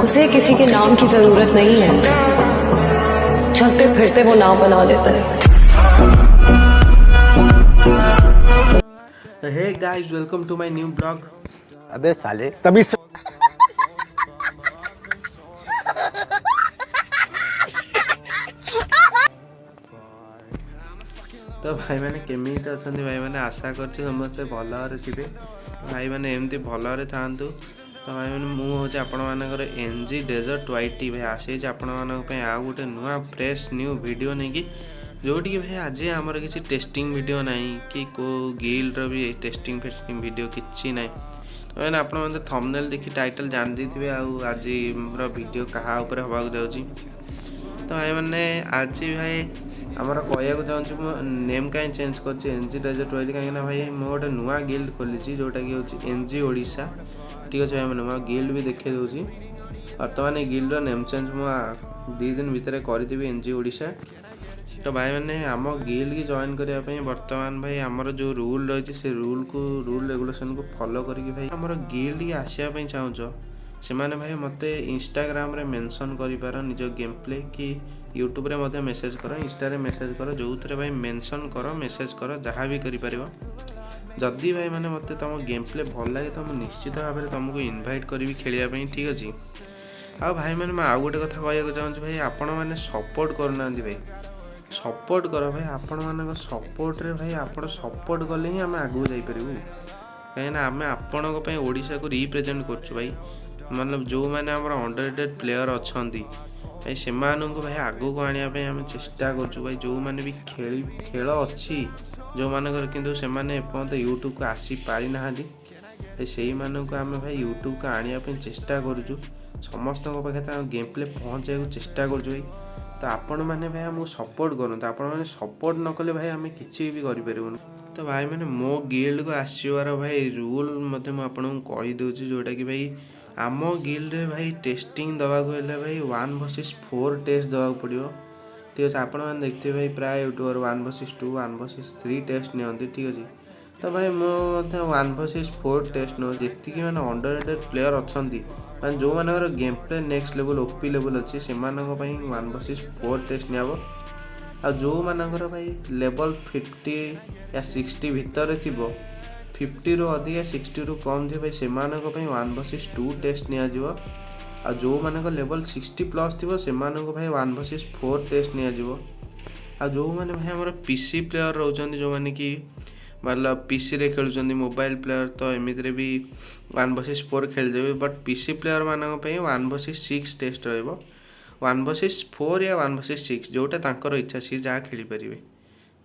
उसे किसी के नाम की जरूरत नहीं है, चलते फिरते वो नाम बना लेता है। Hey guys, welcome to my new blog. अबे साले तभी तो भाई मैंने केमी अच्छा भाई मैंने आशा करते समस्ते भलरे थे भाई मैंने एमती भलरे था। तो भाई मैंने मुझे आपण मानकर एनजी डेजर्ट वाइटी भाई आसी आपण मानी आउ गोटे नुआ फ्रेश न्यू वीडियो नहीं कि जोटी भाई आज आमर किसी टेस्टिंग वीडियो नहीं कि को गिल्डर भी टेस्टिंग फेस्टिंग वीडियो किसी ना। तो मैंने आप थंबनेल देखी टाइटल जान देते आज वीडियो क्या ऊपर हवाक जाऊँगी। तो भाई मैंने आज भाई आमर कहूँ चाहूँ नेम कहीं चेंज कर एनजी डेजर्ट वाइटी कहीं भाई मुझे गोटे नुआ गिल्ड खोली जोटा कि हूँ एनजी ओडिशा। ठीक अच्छे भाई मैंने गिल्ड भी देखी दूसरी बर्तमान गिल्डर नेम चेंज मुझे 2 दिन भितर करी एनजी ओडिशा। तो भाई मैंने आम गिल्ड की जॉइन करने बर्तमान भाई आमर जो रूल रही से रूल रेगुलेशन को फॉलो करके भाई आमर गिल्ड की आसापी चाहूँ से मैंने भाई मत इंस्टाग्राम रे मेंशन कर निज गेम प्ले कि यूट्यूब रे मध्य मेसेज कर इंस्टा रे मेसेज कर जो थे भाई मेंशन कर मेसेज कर जहाँ भी कर जदि भाई मैंने मत तुम गेम प्ले भल लगे तो मुझे निश्चित भाव में तुमको इनभाइट करी खेलिया। ठीक अच्छे आ भाई मैंने आउ गोटे कथा कहूँ चाहूँ भाई आपण मैंने सपोर्ट करना भाई सपोर्ट कर भाई आपण मान सपोर्ट रे भाई आप सपोर्ट कले ही आम आगू जापर कहीं आम आपण ओडिशा को रिप्रेजेंट कर भाई मतलब जो मैंने आम अंडररेटेड प्लेयर अच्छा भाई से भाई आगू को आने आम चेष्टा कर भाई जो मैंने भी खेल अच्छी जो मानकर किंतु से एपर्यंत यूट्यूब को आसी पारि ना से आम भाई यूट्यूब को आने चेष्टा करूँ समस्त पाखे गेम प्ले पहुँचा चेष्टा कर भाई। तो आपण मैंने भाई आमको सपोर्ट करूँ आपण मैंने सपोर्ट न कले भाई आम किसी भी करें। तो भाई मैंने मो गिल्ड को आसबार भाई रूल मत मुझे कहीदे जोटा कि भाई आम गिल्ड रे भाई टेस्टिंग दवाक भाई 1 vs 4 टेस्ट दवाक पड़ो। ठीक अच्छे आपण मैंने देखते भाई प्राय यूट्यूबर 1 vs 2 1 vs 3 टेस्ट नि। ठीक अच्छे तो भाई मुझे 1 vs 4 टेस्ट नौ जी मैंने अंडररेटेड प्लेयर अच्छा मैं जो मानकर game play next level OP level अच्छे से 1 vs 4 टेस्ट निब आ जो मानकर भाई लेवल 50 या 60 भितर थी 50 रू अधिक 60 रू कम थी भाई से 1 vs 2 टेस्ट नि आ जो मानक लेवल 60+ थी से भाई 1 vs 4 टेस्ट नि आ जो मैंने भाई आम पीसी प्लेयर रोचंदी जो मैंने कि मतलब पीसी रे खेलुंट मोबाइल प्लेयर तो एमती भी 1 vs 4 खेलदेवे बट पीसी प्लेयर मानक 1 vs 6 टेस्ट रो 1 vs 4 या 1 vs 6 जोटा तांकर इच्छा सी जहाँ खेली पारे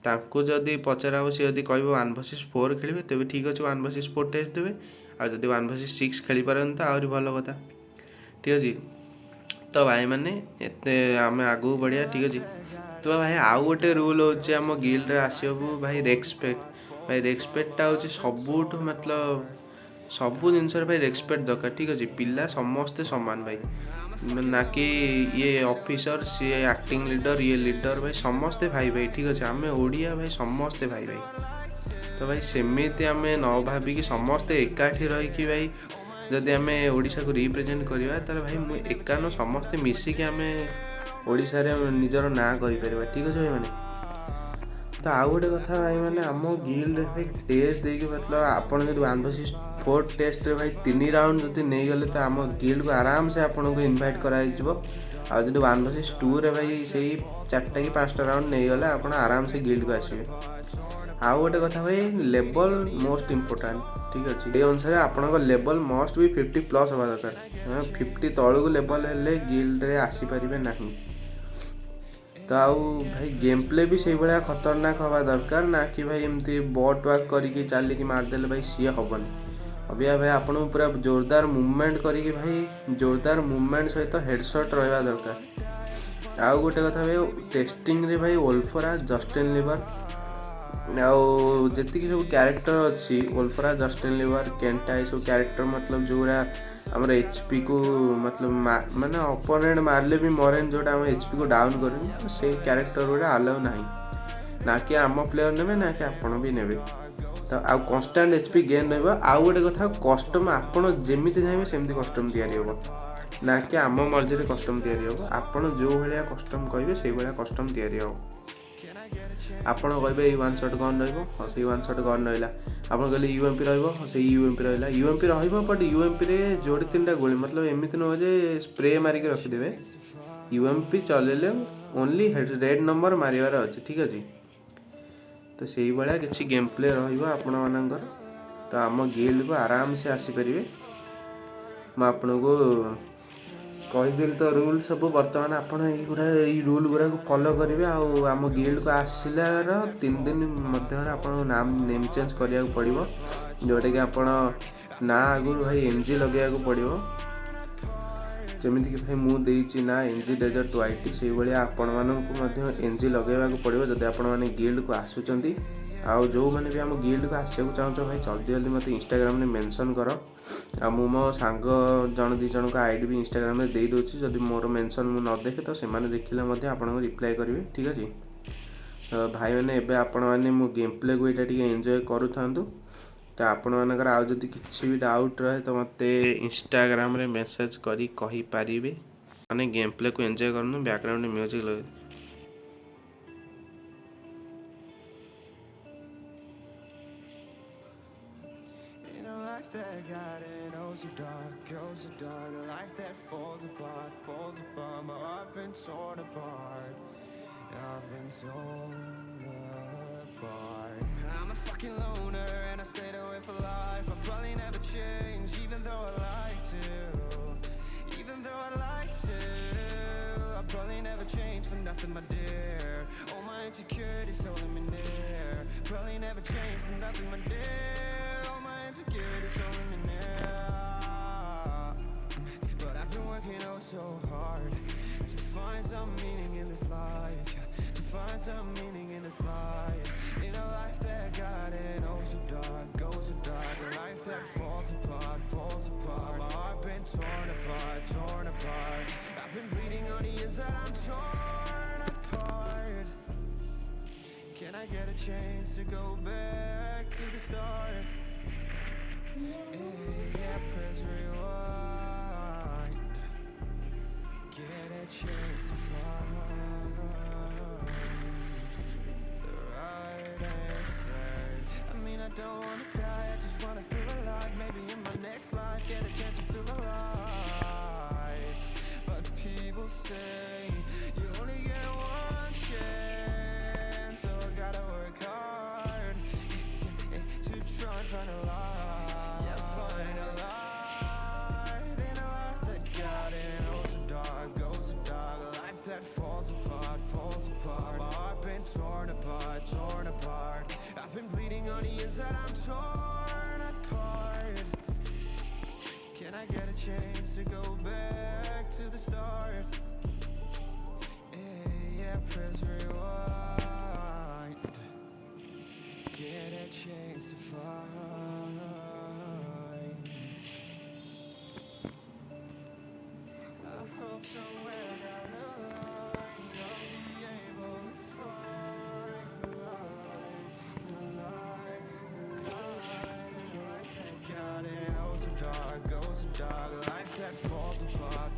तांको जदि पचार सी जदि कह 1 vs 4 खेलिए तेज ठीक अच्छे 1 vs 4 टेस्ट देवे आदि 1 vs 6 खेली पारन तो आहरी भल कथा। ठीक अच्छे तो भाई मैंने एते आम आगू बढ़िया। ठीक अच्छे तो भाई आउ गोटे रूल होचे आम गिल्ड रे आसबू भाई रेस्पेक्ट भाई रेस्पेक्टा हूँ सबुठ मतलब सबू जिनस भाई रेस्पेक्ट दरकार। ठीक अच्छे पिला समस्ते समान भाई ना कि ये ऑफिसर सी एक्टिंग लीडर ये लीडर भाई समस्ते भाई भाई। ठीक अच्छे आम ओडिया भाई समस्ते भाई भाई। तो भाई सेमती आम न भाविकी समस्ते एकाठी रही भाई जदि आम ओडिशा को रिप्रेजेंट करवा तो भाई मुझे एकान समस्ते मिसिकी आम ओडिशा रे निजर ना कर। ठीक अच्छे भाई मैंने तो आउ गोटे कथा भाई मैंने आम गिल्ड भाई टेस्ट देके मतलब आपन जो 1 vs 4 टेस्ट रे भाई 3 राउंड जब नहीं गले तो आम गिल्ड को आराम से आपन को इनवाइट कराइब आ जो 1 vs 2 रे भाई से 4टा कि 5टा राउंड नहीं गले आप आराम से गिल्ड को आसवे। आउ गोटे कथा भाई लेवल मोस्ट इम्पोर्टाट। ठीक अच्छे ये अनुसार आपन लेवल मस्ट भी 50+ हवा दरकार 50 तलू लेवल हेले गिल्ड रे आसीपारे ना। तो आउ भाई गेम प्ले भी से भाया खतरनाक हवा दरकार ना कि भाई एमती बट वाक करके चलिकी मारदेले भाई सी हेनी अभी भाई आपन पूरा जोरदार मुवमेंट करी भाई जोरदार मुवमेंट सहित हेडशॉट रहा दरकार। आउ गोटे कथा भाई टेस्टिंग रे भाई वोल्फरा जस्टिन लीवर आउ जी सब क्यारेक्टर अच्छी वोल्फरा जस्टिन लीवर केंटा ये सब क्यारेक्टर मतलब जोड़ा आमर एचपी को मतलब माने अपोनेंट मारले भी मरेन जोटा आम एचपी को डाउन करें से क्यारेक्टर गुड़ा आलाउ ना कि आम प्लेयर ने ना कि आपण भी ने। तो आउ कन्स्टांट एचपी गेन रहा। आउ गोटे कथा कस्टम आपड़ जमी चाहिए सेमती कस्टम या ना कि आम मर्जी कस्टम तैयारी हो आपण जो भाया कस्टम कहे से भाया कस्टम तैयारी हो आपण कहे वन शॉट गन रो से वन शॉट गन रहा आप कहले यूएमपी रे यूएमपी रहा यूएमपी बट यूएमपी रे जोड़े 3टा गोली मतलब एमती नुह जे स्प्रे मारिक रखिदे यूएमपी चलेले ओनली रेड नंबर मारिबार अच्छे ठीक अच्छे तो से भाया किसी गेम प्ले आपण मानकर तो आम गिल्ड को आराम से आसीपर मैं आपन को कहीदेली तो रूल सब बर्तमान आपड़ ये रूल गुरा फॉलो करेंगे आम गिल्ड को आसार 3 दिन मध्य आपन नाम नेम चेंज करा पड़ो जोटा कि आपड़ ना आगु भाई एनजी लगे पड़ो जमीक भाई मुझे ना एनजी डेजर्ट वाइट से भाई आपण मानक एनजी लगे पड़ो जब आपण मैंने गिल्ड को आसुँच आउ जो मैंने भी आम गिल्ड को आसक चाहो भाई जल्दी जल्दी मत इंस्टाग्राम में मेंशन कर आ मो सांग जन 2 जन का आईडी भी इंस्टाग्राम में दे दूसरी जब मोर मेंशन मु न देखे तो से देखिले आपको रिप्लाई करेंगे ठीक अच्छे तो भाई मैंने एवं आपण मैंने मो गेम प्ले को ये एंजॉय करूँ तो आपण मानकर आउ जदि किसी भी डाउट रहे तो मत इंस्टाग्राम रे मेसेज करी कही पारिबे माने गेम प्ले को एंजॉय करनु बैकग्राउंड म्यूजिक लगे that got it, oh so dark, a life that falls apart, my heart been torn apart, I've been torn apart. I'm a fucking loner and I stayed away for life, I'll probably never change, even though I like to, I'll probably never change for nothing, my dear, all my insecurities holding me near, probably never change for nothing, my dear, all my insecurities holding me near, but I've been working oh so hard to find some meaning in this life, to find some meaning in this life, in a life that got it oh so dark, a life that falls apart, my heart been torn apart, I've been bleeding on the inside, I'm torn apart, can I get a chance to go back to the start? Yeah, press rewind. Get a chance to find the right answers. I mean, I don't wanna die, I just wanna feel alive. Maybe in my next life, get a chance to feel alive. But people say you only get one chance, so I gotta work hard to try and find a life. Torn apart, I've been bleeding on the inside, I'm torn apart, can I get a chance to go back to the start? Yeah, press rewind, get a chance to find, I hope somewhere down the line I'll be able to find the light, in a life that got it oh so dark, a life that falls apart,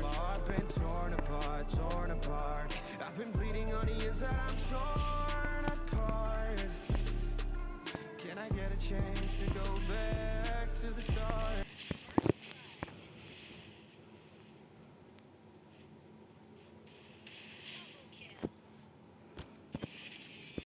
my heart been torn apart, I've been bleeding on the inside, I'm torn apart, can I get a chance to go back to the start?